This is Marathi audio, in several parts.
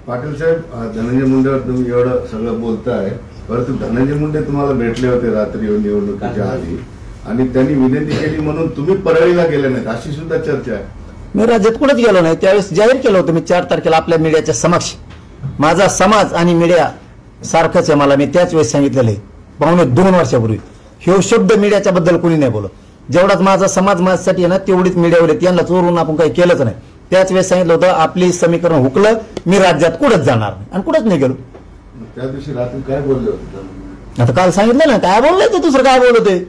पाटील साहेब, धनंजय मुंडेवर तुम्ही एवढं सगळं बोलताय, परंतु धनंजय मुंडे तुम्हाला भेटले होते रात्री निवडणुकीच्या आधी आणि त्यांनी विनंती केली म्हणून तुम्ही परळीला गेले नाहीत अशी सुद्धा चर्चा आहे. मी राज्यात कुठेच गेलो नाही. त्यावेळेस जाहीर केलं होतं मी 4 तारखेला आपल्या मीडियाच्या समक्ष. माझा समाज आणि मीडिया सारखंच आहे. मला मी त्याच वेळेस सांगितलेलं आहे 2.5 वर्षापूर्वी. हे शब्द मीडियाच्या बद्दल कोणी नाही बोलत. जेवढाच माझा समाज माझ्यासाठी आहे ना तेवढीच मीडियावर येते. यांना चोरून आपण काही केलंच नाही. त्याच वेळेस सांगितलं होतं आपली समीकरण हुकलं, मी राज्यात कुठंच जाणार नाही आणि कुठंच नाही गेलो. त्या दिवशी रात्री काय बोलले होते? आता काल सांगितलं ना काय बोललंय ते, दुसरं काय बोलत आहे.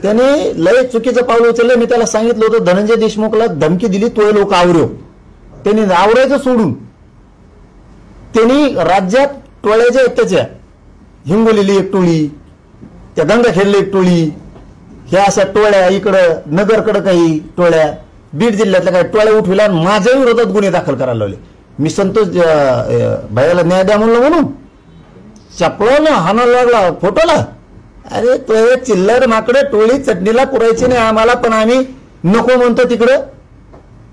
त्याने लय चुकीचं पाऊल उचललं. मी त्याला सांगितलं होतं धनंजय देशमुखला धमकी दिली तो लोक आवरव. त्यांनी आवरायचं सोडून त्यांनी राज्यात टोळ्याच्या आहेत त्याच्या, हिंगोलीली एक टोळी, त्या गंगाखेडली एक टोळी, ह्या अशा टोळ्या इकडं नगरकडं काही टोळ्या, बीड जिल्ह्यातल्या काही टोळ्या उठविल्या माझ्या विरोधात गुन्हे दाखल करायला लावले. मी संतोष भैयाला न्याय द्या म्हणून चपळानं हाणायला लागला फोटोला. अरे तो चिल्लर माकडे टोळी चटणीला पुरायची नाही आम्हाला, पण आम्ही नको म्हणतो तिकडं.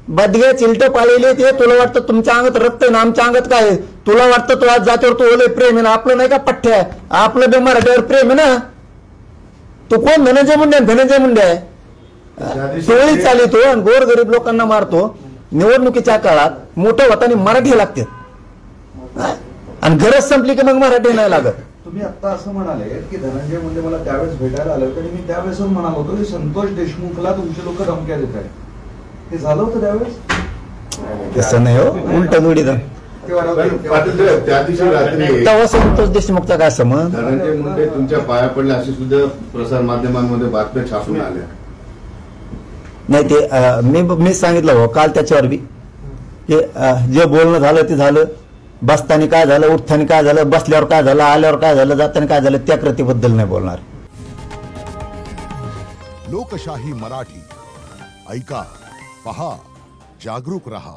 बदगे चिलट पाळलेले ते. तुला वाटतं तुमच्या अंगात रक्त आहे ना, आमच्या अंगात काय आहे? तुला वाटतं तो आज जातीवर तो ओले प्रेम आहे ना, आपलं नाही का पठ्ठ्या, आपलं बे मराठीवर प्रेम आहे ना. तो कोण? धनंजय मुंडे. धनंजय मुंडे आहे टोळी चालितो आणि गोरगरीब लोकांना मारतो. निवडणुकीच्या काळात मोठं होताना मराठी लागते आणि गरज संपली की मग मराठी नाही लागत. तुम्ही आता असं म्हणाले की धनंजय मुंडे मला त्यावेळेस भेटायला आलं तरी मी त्यावेळेस म्हणालो होतो की संतोष देशमुखला तुमचे लोक धमक्या देत आहेत. हे झालं होतं त्यावेळेस? तसं नाही हो, उलट जोडी त्या दिवशी रात्री तेव्हा संतोष देशमुखचा काय संबंध? धनंजय मुंडे तुमच्या पाया पडले अशी सुद्धा प्रसार माध्यमांमध्ये बातम्या छापून आल्या. नाही ते मी सांगितलं हो काल त्याच्यावर बी की जे बोलणं झालं ते झालं. बसताना काय झालं, उठताना काय झालं, बसल्यावर काय झालं, आल्यावर काय झालं, जाताना काय झालं, त्या कृतीबद्दल नाही बोलणार. लोकशाही मराठी ऐका, पहा, जागरूक रहा.